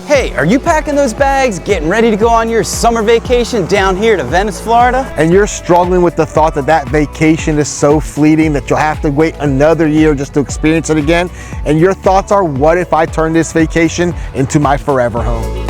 Hey, are you packing those bags, getting ready to go on your summer vacation down here to Venice, Florida? And you're struggling with the thought that that vacation is so fleeting that you'll have to wait another year just to experience it again? And your thoughts are, what if I turn this vacation into my forever home?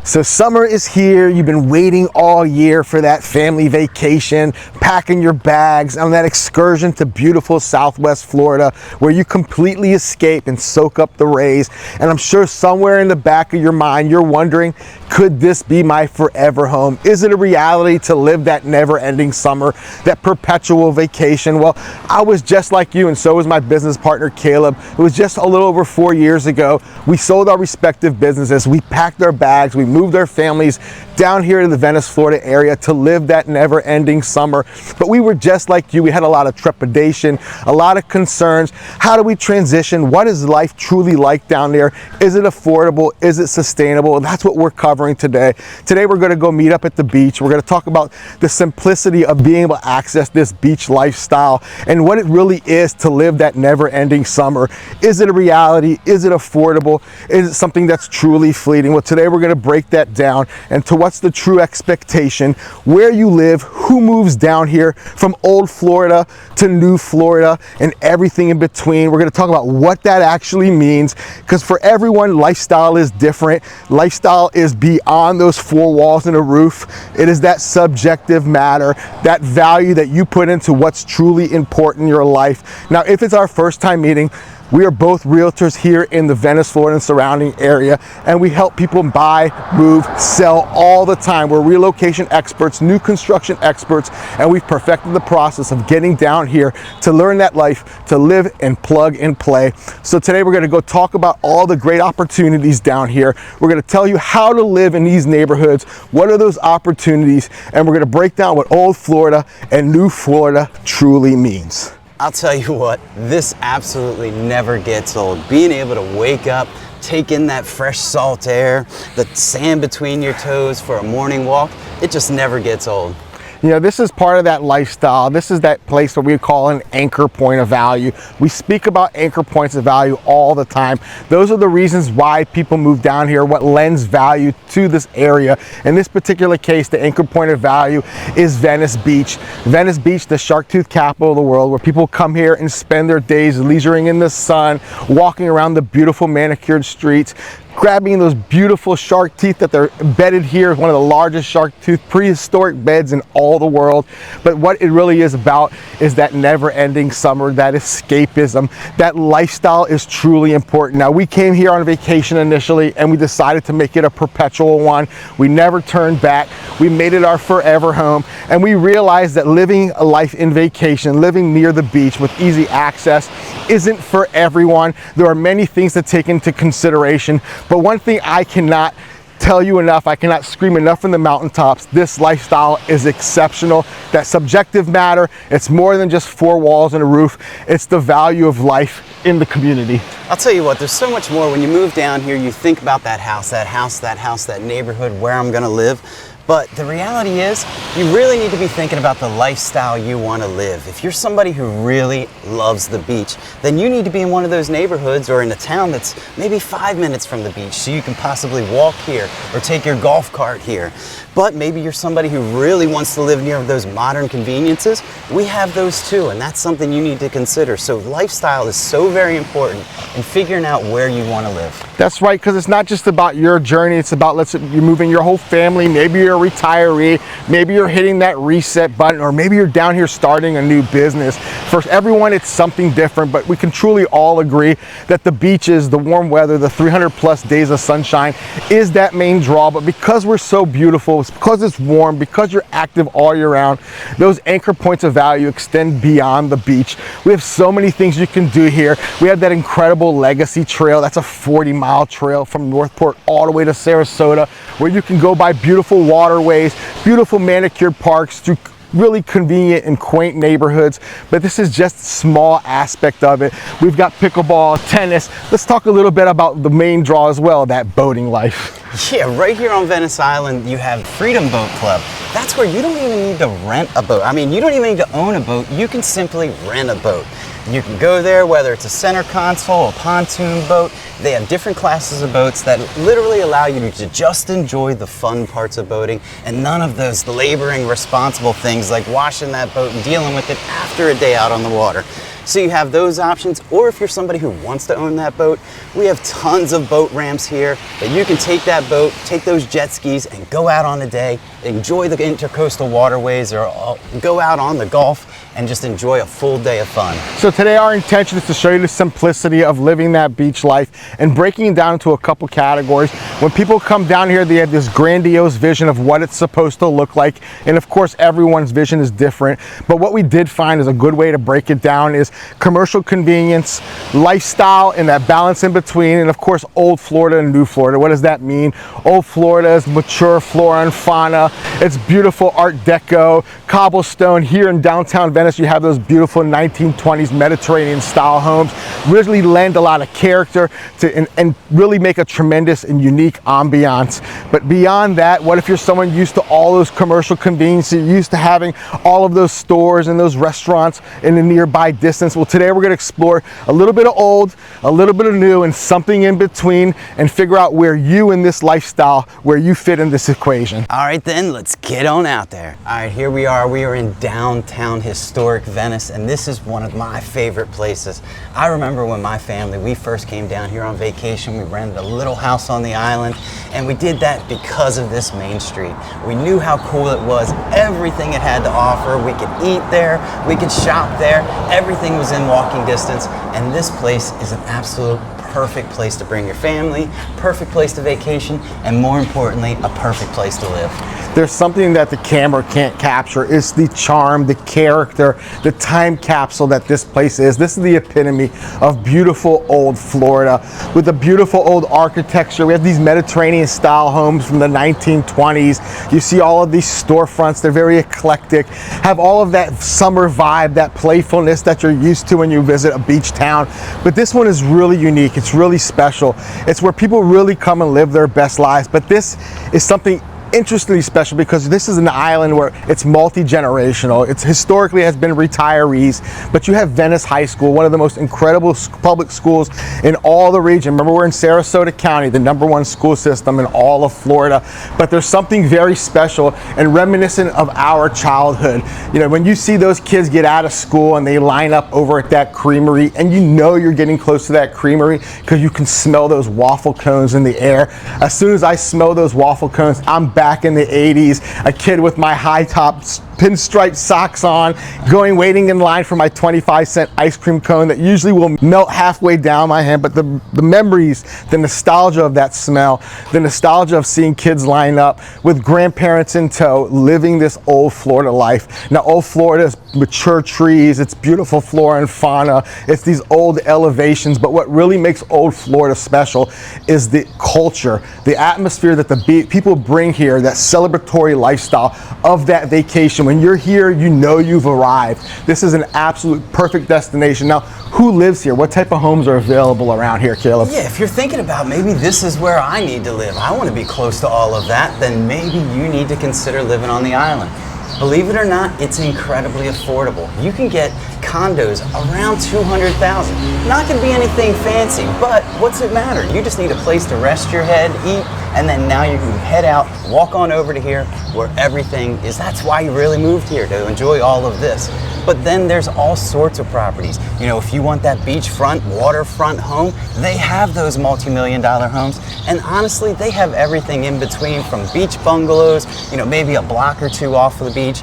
So summer is here. You've been waiting all year for that family vacation, packing your bags on that excursion to beautiful Southwest Florida, where you completely escape and soak up the rays. And I'm sure somewhere in the back of your mind, you're wondering, could this be my forever home? Is it a reality to live that never-ending summer, that perpetual vacation? Well, I was just like you, and so was my business partner, Caleb. It was just a little over 4 years ago. We sold our respective businesses. We packed our bags. We moved our families down here to the Venice, Florida area to live that never-ending summer. But we were just like you. We had a lot of trepidation, a lot of concerns. How do we transition? What is life truly like down there? Is it affordable? Is it sustainable? And that's what we're covering today. Today we're going to go meet up at the beach. We're going to talk about the simplicity of being able to access this beach lifestyle and what it really is to live that never-ending summer. Is it a reality? Is it affordable? Is it something that's truly fleeting? Well, today we're going to break that down and to what's the true expectation, where you live, who moves down here from old Florida to new Florida, and everything in between. We're going to talk about what that actually means, because for everyone, lifestyle is different. Lifestyle is beyond those four walls and a roof. It is that subjective matter, that value that you put into what's truly important in your life. Now, if it's our first time meeting, we are both realtors here in the Venice, Florida and surrounding area, and we help people buy, move, sell all the time. We're relocation experts, new construction experts, and we've perfected the process of getting down here to learn that life, to live and plug and play. So today we're going to go talk about all the great opportunities down here. We're going to tell you how to live in these neighborhoods, what are those opportunities, and we're going to break down what old Florida and new Florida truly means. I'll tell you what, this absolutely never gets old. Being able to wake up, take in that fresh salt air, the sand between your toes for a morning walk, it just never gets old. You know, this is part of that lifestyle. This is that place that we call an anchor point of value. We speak about anchor points of value all the time. Those are the reasons why people move down here, what lends value to this area. In this particular case, the anchor point of value is Venice Beach. Venice Beach, the shark tooth capital of the world, where people come here and spend their days leisuring in the sun, walking around the beautiful manicured streets, grabbing those beautiful shark teeth that they're bedded here, one of the largest shark tooth prehistoric beds in all the world. But what it really is about is that never-ending summer, that escapism, that lifestyle is truly important. Now, we came here on vacation initially and we decided to make it a perpetual one. We never turned back. We made it our forever home, and we realized that living a life in vacation, living near the beach with easy access, isn't for everyone. There are many things to take into consideration. But one thing I cannot tell you enough, I cannot scream enough from the mountaintops, this lifestyle is exceptional. That subjective matter, it's more than just four walls and a roof. It's the value of life in the community. I'll tell you what, there's so much more. When you move down here, you think about that house, that neighborhood, where I'm gonna live. But the reality is, you really need to be thinking about the lifestyle you want to live. If you're somebody who really loves the beach, then you need to be in one of those neighborhoods or in a town that's maybe 5 minutes from the beach, so you can possibly walk here or take your golf cart here. But maybe you're somebody who really wants to live near those modern conveniences. We have those too, and that's something you need to consider. So lifestyle is so very important in figuring out where you want to live. That's right, because it's not just about your journey, it's about you're moving your whole family. Maybe you're a retiree, maybe you're hitting that reset button, or maybe you're down here starting a new business. For everyone, it's something different, but we can truly all agree that the beaches, the warm weather, the 300+ days of sunshine is that main draw. But because we're so beautiful, because it's warm, because you're active all year round, those anchor points of value extend beyond the beach. We have so many things you can do here. We have that incredible Legacy Trail. That's a 40-mile trail from Northport all the way to Sarasota, where you can go by beautiful waterways, beautiful manicured parks, through really convenient and quaint neighborhoods, but this is just a small aspect of it. We've got pickleball, tennis. Let's talk a little bit about the main draw as well, that boating life. Yeah, right here on Venice Island, you have Freedom Boat Club. That's where you don't even need to rent a boat. I mean, you don't even need to own a boat. You can simply rent a boat. You can go there, whether it's a center console, a pontoon boat. They have different classes of boats that literally allow you to just enjoy the fun parts of boating and none of those laboring, responsible things like washing that boat and dealing with it after a day out on the water. So you have those options, or if you're somebody who wants to own that boat, we have tons of boat ramps here that you can take that boat, take those jet skis and go out on a day, enjoy the intercoastal waterways, or go out on the Gulf and just enjoy a full day of fun. So today our intention is to show you the simplicity of living that beach life and breaking it down into a couple categories. When people come down here, they have this grandiose vision of what it's supposed to look like. And of course, everyone's vision is different. But what we did find is a good way to break it down is commercial convenience, lifestyle, and that balance in between. And of course, old Florida and new Florida. What does that mean? Old Florida is mature flora and fauna. It's beautiful Art Deco, cobblestone. Here in downtown Venice, you have those beautiful 1920s Mediterranean style homes. Really lend a lot of character to and really make a tremendous and unique ambiance. But beyond that, what if you're someone used to all those commercial conveniences, used to having all of those stores and those restaurants in the nearby distance? Well, today we're going to explore a little bit of old, a little bit of new, and something in between, and figure out where you in this lifestyle, where you fit in this equation. All right, then let's get on out there. All right, here we are. We are in downtown historic Venice, and this is one of my favorite places. I remember when my family, we first came down here on vacation, we rented a little house on the island, and we did that because of this main street. We knew how cool it was, everything it had to offer. We could eat there, we could shop there, everything was in walking distance, and this place is an absolute perfect place to bring your family, perfect place to vacation, and more importantly, a perfect place to live. There's something that the camera can't capture. It's the charm, the character, the time capsule that this place is. This is the epitome of beautiful old Florida with the beautiful old architecture. We have these Mediterranean style homes from the 1920s. You see all of these storefronts. They're very eclectic, have all of that summer vibe, that playfulness that you're used to when you visit a beach town. But this one is really unique. It's really special. It's where people really come and live their best lives. But this is something interestingly special because this is an island where it's multi-generational. It's historically has been retirees, but you have Venice High School, one of the most incredible public schools in all the region. Remember, we're in Sarasota County, the #1 school system in all of Florida, but there's something very special and reminiscent of our childhood. You know, when you see those kids get out of school and they line up over at that creamery, and you know you're getting close to that creamery because you can smell those waffle cones in the air. As soon as I smell those waffle cones, I'm back in the 80s, a kid with my high top pinstripe socks on, waiting in line for my 25-cent ice cream cone that usually will melt halfway down my hand. But the memories, the nostalgia of that smell, the nostalgia of seeing kids line up with grandparents in tow, living this old Florida life. Now, old Florida is mature trees, it's beautiful flora and fauna, it's these old elevations, but what really makes old Florida special is the culture, the atmosphere that the people bring here, that celebratory lifestyle of that vacation. When you're here, you know you've arrived. This is an absolute perfect destination. Now, who lives here? What type of homes are available around here, Caleb? Yeah, if you're thinking about maybe this is where I need to live, I want to be close to all of that, then maybe you need to consider living on the island. Believe it or not, it's incredibly affordable. You can get condos around $200,000. Not going to be anything fancy, but what's it matter? You just need a place to rest your head, eat, and then now you can head out, walk on over to here where everything is. That's why you really moved here, to enjoy all of this. But then there's all sorts of properties. You know, if you want that beachfront, waterfront home, they have those multi-million-dollar homes. And honestly, they have everything in between, from beach bungalows, you know, maybe a block or two off of the beach.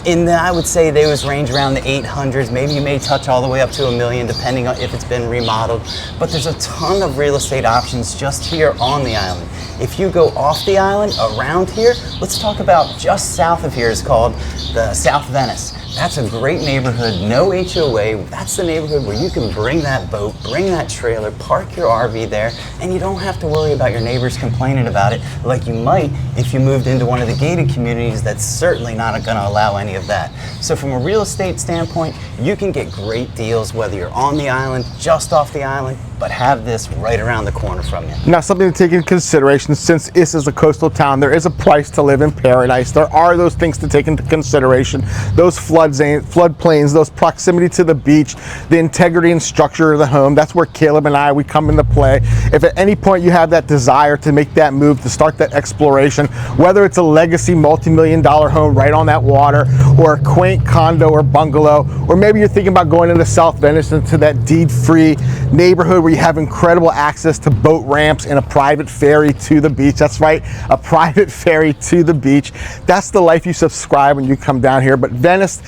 I would say they was range around the 800s. Maybe you may touch all the way up to $1 million, depending on if it's been remodeled. But there's a ton of real estate options just here on the island. If you go off the island, around here, let's talk about just south of here is called the South Venice. That's a great neighborhood, no HOA. That's the neighborhood where you can bring that boat, bring that trailer, park your RV there, and you don't have to worry about your neighbors complaining about it like you might if you moved into one of the gated communities that's certainly not going to allow any of that. So from a real estate standpoint, you can get great deals whether you're on the island, just off the island, but have this right around the corner from you. Now, something to take into consideration, since this is a coastal town, there is a price to live in paradise. There are those things to take into consideration. Those floodplains, those proximity to the beach, the integrity and structure of the home. That's where Caleb and we come into play. If at any point you have that desire to make that move, to start that exploration, whether it's a legacy multi-million-dollar home right on that water, or a quaint condo or bungalow, or maybe you're thinking about going into South Venice, into that deed-free neighborhood where you have incredible access to boat ramps and a private ferry to the beach. That's right, a private ferry to the beach. That's the life you subscribe when you come down here. But Venice,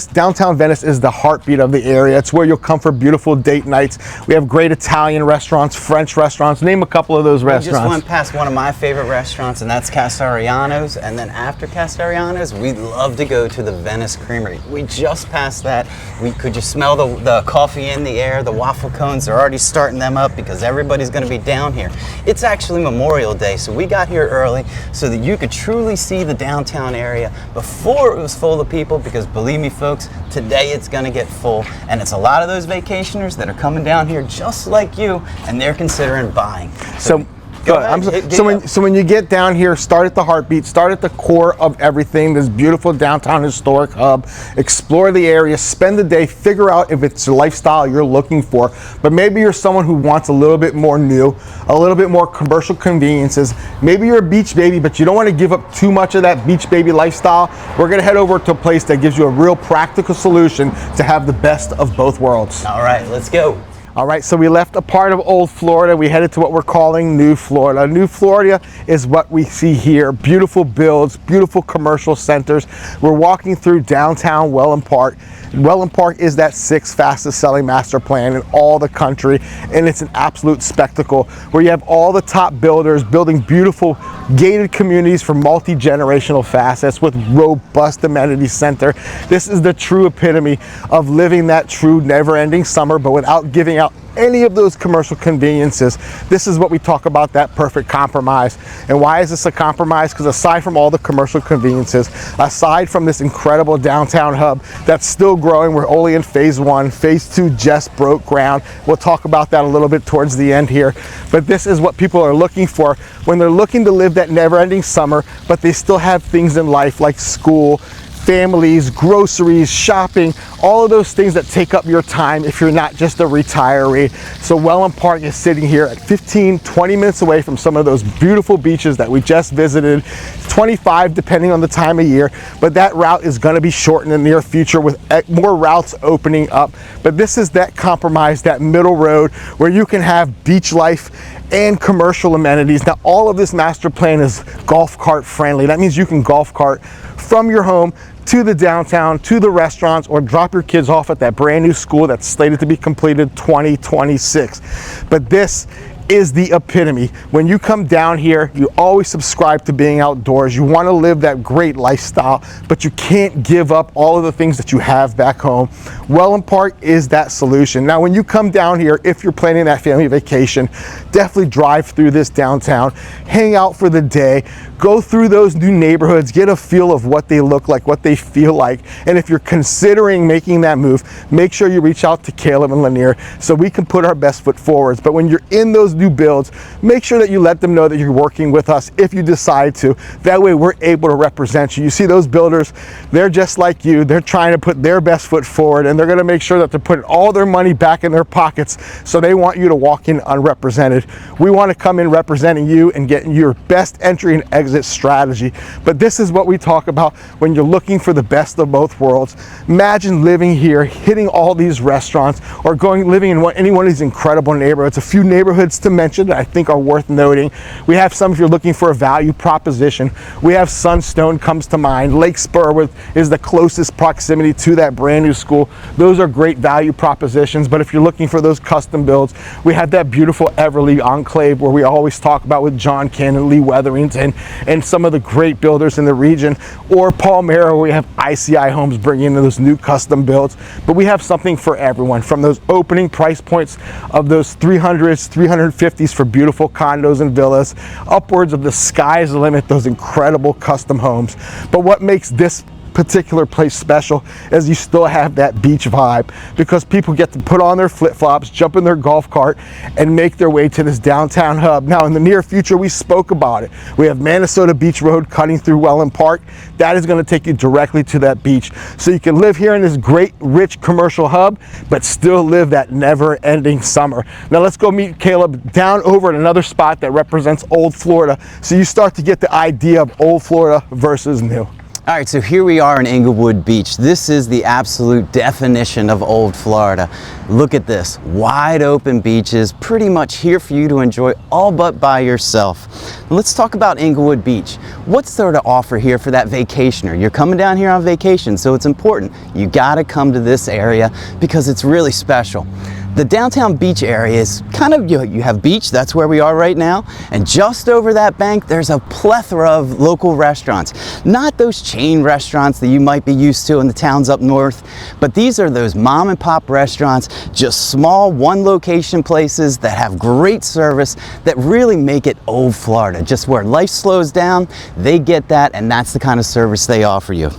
downtown Venice is the heartbeat of the area. It's where you'll come for beautiful date nights. We have great Italian restaurants, French restaurants. Name a couple of those restaurants. We just went past one of my favorite restaurants, and that's Casariano's. And then after Casariano's, we love to go to the Venice Creamery. We just passed that. Could you smell the coffee in the air? The waffle cones are already starting them up because everybody's going to be down here. It's actually Memorial Day, so we got here early so that you could truly see the downtown area before it was full of people, because believe me folks, today it's going to get full, and it's a lot of those vacationers that are coming down here just like you, and they're considering buying. So So when you get down here, start at the heartbeat, start at the core of everything, this beautiful downtown historic hub, explore the area, spend the day, figure out if it's the lifestyle you're looking for. But maybe you're someone who wants a little bit more new, a little bit more commercial conveniences. Maybe you're a beach baby, but you don't want to give up too much of that beach baby lifestyle. We're going to head over to a place that gives you a real practical solution to have the best of both worlds. All right, let's go. All right, so we left a part of old Florida. We headed to what we're calling New Florida. New Florida is what we see here. Beautiful builds, beautiful commercial centers. We're walking through downtown Wellen Park. Wellen Park is that 6th fastest selling master plan in all the country, and it's an absolute spectacle where you have all the top builders building beautiful gated communities for multi-generational facets with robust amenity center. This is the true epitome of living that true never-ending summer, but without giving out any of those commercial conveniences. This is what we talk about, that perfect compromise. And why is this a compromise? Because aside from all the commercial conveniences, aside from this incredible downtown hub that's still growing, we're only in phase 1. Phase 2 just broke ground. We'll talk about that a little bit towards the end here. But this is what people are looking for when they're looking to live that never-ending summer, but they still have things in life like school, families, groceries, shopping, all of those things that take up your time if you're not just a retiree. So Wellen Park is sitting here at 15, 20 minutes away from some of those beautiful beaches that we just visited, 25 depending on the time of year, but that route is going to be shortened in the near future with more routes opening up. But this is that compromise, that middle road where you can have beach life and commercial amenities. Now, all of this master plan is golf cart friendly. That means you can golf cart from your home to the downtown, to the restaurants, or drop your kids off at that brand new school that's slated to be completed 2026. But this is the epitome. When you come down here, you always subscribe to being outdoors. You want to live that great lifestyle, but you can't give up all of the things that you have back home. Wellen Park is that solution. Now, when you come down here, if you're planning that family vacation, definitely drive through this downtown, hang out for the day, go through those new neighborhoods, get a feel of what they look like, what they feel like. And if you're considering making that move, make sure you reach out to Caleb and Lanir so we can put our best foot forwards. But when you're in those new builds, make sure that you let them know that you're working with us if you decide to. That way we're able to represent you. You see those builders, they're just like you. They're trying to put their best foot forward, and they're going to make sure that they're putting all their money back in their pockets, so they want you to walk in unrepresented. We want to come in representing you and getting your best entry and exit strategy. But this is what we talk about when you're looking for the best of both worlds. Imagine living here, hitting all these restaurants, or living in any one of these incredible neighborhoods. A few neighborhoods to mention that I think are worth noting. We have some, if you're looking for a value proposition, we have Sunstone comes to mind. Lake Spur is the closest proximity to that brand new school. Those are great value propositions. But if you're looking for those custom builds, we have that beautiful Everly Enclave where we always talk about with John Cannon, Lee Weatherington, and some of the great builders in the region. Or Palmyra, where we have ICI Homes bringing in those new custom builds. But we have something for everyone, from those opening price points of those 300s, 350s for beautiful condos and villas, upwards of the sky's the limit, those incredible custom homes. But what makes this particular place special is you still have that beach vibe, because people get to put on their flip-flops, jump in their golf cart, and make their way to this downtown hub. Now, in the near future, we spoke about it. We have Minnesota Beach Road cutting through Wellen Park. That is going to take you directly to that beach. So you can live here in this great, rich commercial hub, but still live that never-ending summer. Now, let's go meet Caleb down over at another spot that represents Old Florida, so you start to get the idea of Old Florida versus new. All right, so here we are in Englewood Beach. This is the absolute definition of Old Florida. Look at this, wide open beaches, pretty much here for you to enjoy all but by yourself. Now, let's talk about Englewood Beach. What's there to offer here for that vacationer? You're coming down here on vacation, so it's important. You gotta come to this area because it's really special. The downtown beach area is kind of, you have beach, that's where we are right now, and just over that bank there's a plethora of local restaurants. Not those chain restaurants that you might be used to in the towns up north, but these are those mom and pop restaurants, just small one location places that have great service that really make it Old Florida. Just where life slows down, they get that, and that's the kind of service they offer you.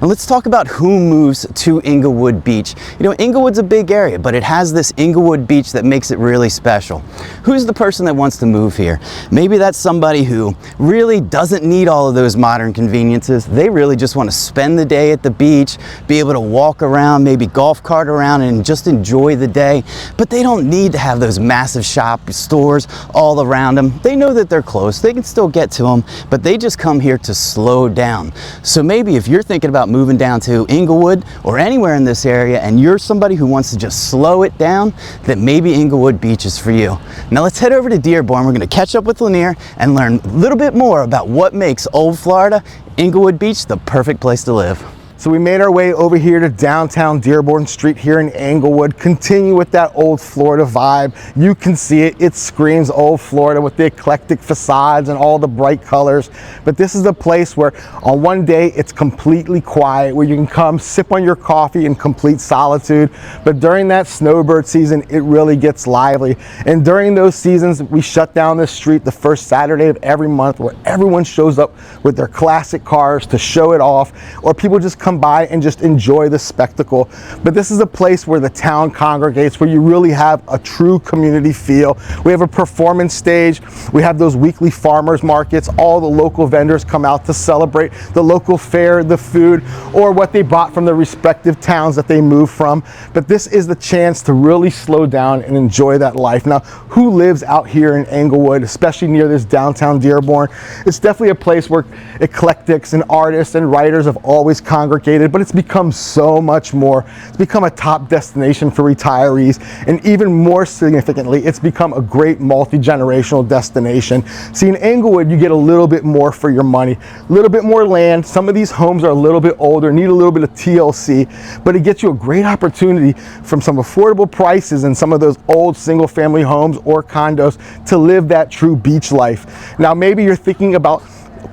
Now let's talk about who moves to Englewood Beach. You know, Englewood's a big area, but it has this Englewood Beach that makes it really special. Who's the person that wants to move here? Maybe that's somebody who really doesn't need all of those modern conveniences. They really just want to spend the day at the beach, be able to walk around, maybe golf cart around and just enjoy the day. But they don't need to have those massive stores all around them. They know that they're close. They can still get to them, but they just come here to slow down. So maybe if you're thinking about moving down to Englewood or anywhere in this area and you're somebody who wants to just slow it down, that maybe Englewood Beach is for you. Now let's head over to Dearborn. We're going to catch up with Lanir and learn a little bit more about what makes Old Florida, Englewood Beach, the perfect place to live. So we made our way over here to downtown Dearborn Street here in Englewood. Continue with that Old Florida vibe. You can see it. It screams Old Florida with the eclectic facades and all the bright colors. But this is a place where on one day it's completely quiet, where you can come sip on your coffee in complete solitude. But during that snowbird season, it really gets lively. And during those seasons, we shut down this street the first Saturday of every month, where everyone shows up with their classic cars to show it off, or people just come by and just enjoy the spectacle. But this is a place where the town congregates, where you really have a true community feel. We have a performance stage. We have those weekly farmers markets. All the local vendors come out to celebrate the local fair, the food, or what they bought from the respective towns that they moved from. But this is the chance to really slow down and enjoy that life. Now, who lives out here in Englewood, especially near this downtown Dearborn? It's definitely a place where eclectics and artists and writers have always congregated, but it's become so much more. It's become a top destination for retirees, and even more significantly, it's become a great multi-generational destination. See, in Englewood, you get a little bit more for your money, a little bit more land. Some of these homes are a little bit older, need a little bit of TLC, but it gets you a great opportunity from some affordable prices in some of those old single-family homes or condos to live that true beach life. Now, maybe you're thinking about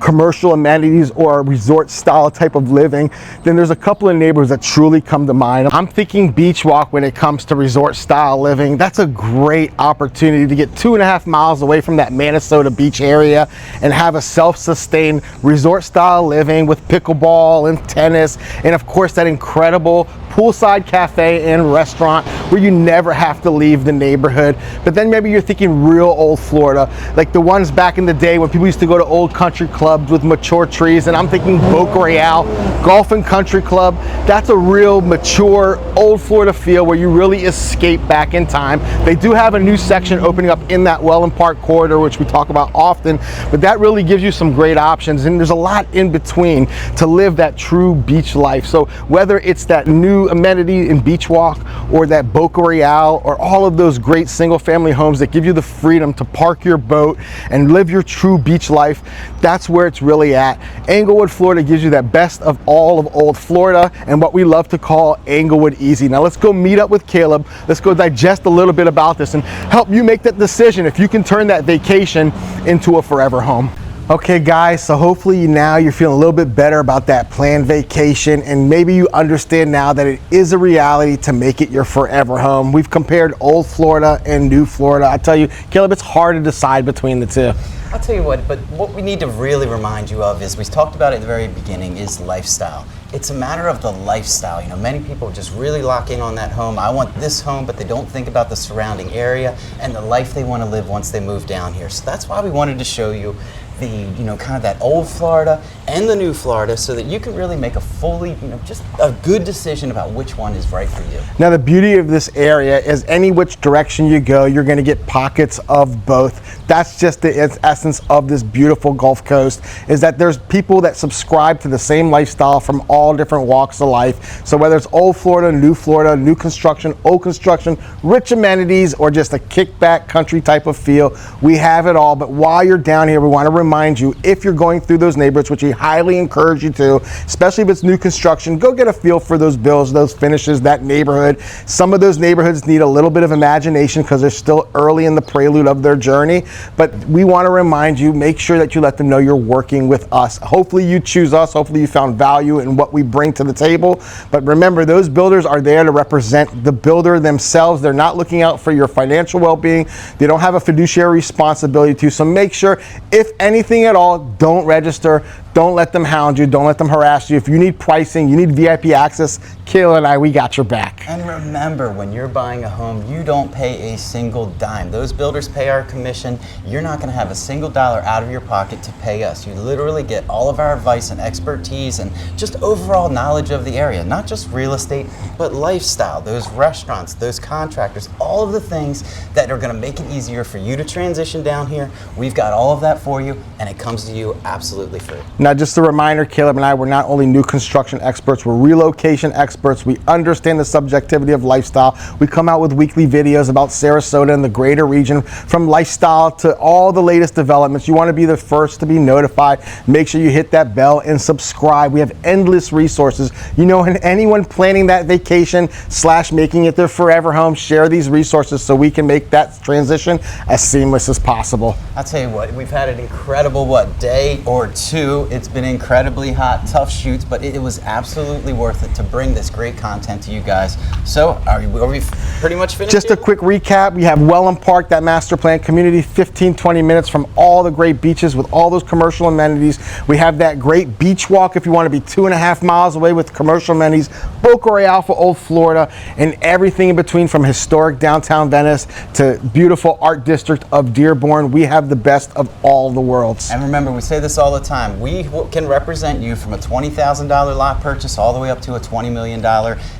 commercial amenities or a resort style type of living, then there's a couple of neighborhoods that truly come to mind. I'm thinking Beach Walk when it comes to resort style living. That's a great opportunity to get 2.5 miles away from that Minnesota beach area and have a self-sustained resort style living with pickleball and tennis, and of course that incredible poolside cafe and restaurant where you never have to leave the neighborhood. But then maybe you're thinking real Old Florida, like the ones back in the day when people used to go to old country clubs with mature trees, and I'm thinking Boca Real Golf and Country Club. That's a real mature Old Florida feel where you really escape back in time. They do have a new section opening up in that Wellen Park corridor, which we talk about often, but that really gives you some great options, and there's a lot in between to live that true beach life. So whether it's that new true amenity in Beach Walk or that Boca Real or all of those great single family homes that give you the freedom to park your boat and live your true beach life, that's where it's really at. Englewood, Florida gives you that best of all of old Florida and what we love to call Englewood easy. Now let's go meet up with Caleb. Let's go digest a little bit about this and help you make that decision if you can turn that vacation into a forever home. Okay guys, so hopefully now you're feeling a little bit better about that planned vacation, and maybe you understand now that it is a reality to make it your forever home. We've compared old Florida and new Florida. I tell you, Caleb, it's hard to decide between the two. I'll tell you what, but what we need to really remind you of is, we talked about it at the very beginning, is lifestyle. It's a matter of the lifestyle. You know, many people just really lock in on that home. I want this home, but they don't think about the surrounding area and the life they want to live once they move down here. So that's why we wanted to show you the, you know, kind of that old Florida and the new Florida, so that you can really make a fully, you know, just a good decision about which one is right for you. Now the beauty of this area is any which direction you go, you're going to get pockets of both. That's just the essence of this beautiful Gulf Coast, is that there's people that subscribe to the same lifestyle from all different walks of life. So whether it's old Florida, new construction, old construction, rich amenities, or just a kickback country type of feel, we have it all. But while you're down here, we want to remind you, if you're going through those neighborhoods, which we highly encourage you to, especially if it's new construction, go get a feel for those builds, those finishes, that neighborhood. Some of those neighborhoods need a little bit of imagination because they're still early in the prelude of their journey. But we want to remind you, make sure that you let them know you're working with us. Hopefully you choose us. Hopefully you found value in what we bring to the table. But remember, those builders are there to represent the builder themselves. They're not looking out for your financial well-being. They don't have a fiduciary responsibility to. So make sure, if anything at all, don't register. Don't let them hound you. Don't let them harass you. If you need pricing, you need VIP access, Kayla and I, we got your back. And remember, when you're buying a home, you don't pay a single dime. Those builders pay our commission. You're not going to have a single dollar out of your pocket to pay us. You literally get all of our advice and expertise and just overall knowledge of the area, not just real estate, but lifestyle, those restaurants, those contractors, all of the things that are going to make it easier for you to transition down here. We've got all of that for you, and it comes to you absolutely free. Now, just a reminder, Caleb and I, we're not only new construction experts, we're relocation experts. We understand the subjectivity of lifestyle. We come out with weekly videos about Sarasota and the greater region, from lifestyle to all the latest developments. You want to be the first to be notified. Make sure you hit that bell and subscribe. We have endless resources. You know, and anyone planning that vacation / making it their forever home, share these resources so we can make that transition as seamless as possible. I'll tell you what, we've had an incredible, day or two. It's been incredibly hot, tough shoots, but it was absolutely worth it to bring this great content to you guys. So are we pretty much finished? Just a quick recap. We have Wellen Park, that master plan community, 15-20 minutes from all the great beaches with all those commercial amenities. We have that great beach walk if you want to be 2.5 miles away with commercial amenities, Boca Real for old Florida, and everything in between, from historic downtown Venice to beautiful art district of Dearborn. We have the best of all the worlds. And remember, we say this all the time, we can represent you from a $20,000 lot purchase all the way up to a $20 million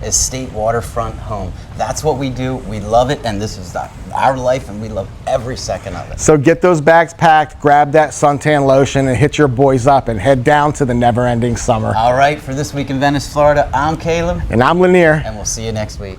estate waterfront home. That's what we do. We love it, and this is our life, and we love every second of it. So get those bags packed, grab that suntan lotion, and hit your boys up and head down to the never-ending summer. All right, for This Week in Venice, Florida, I'm Caleb. And I'm Lanir. And we'll see you next week.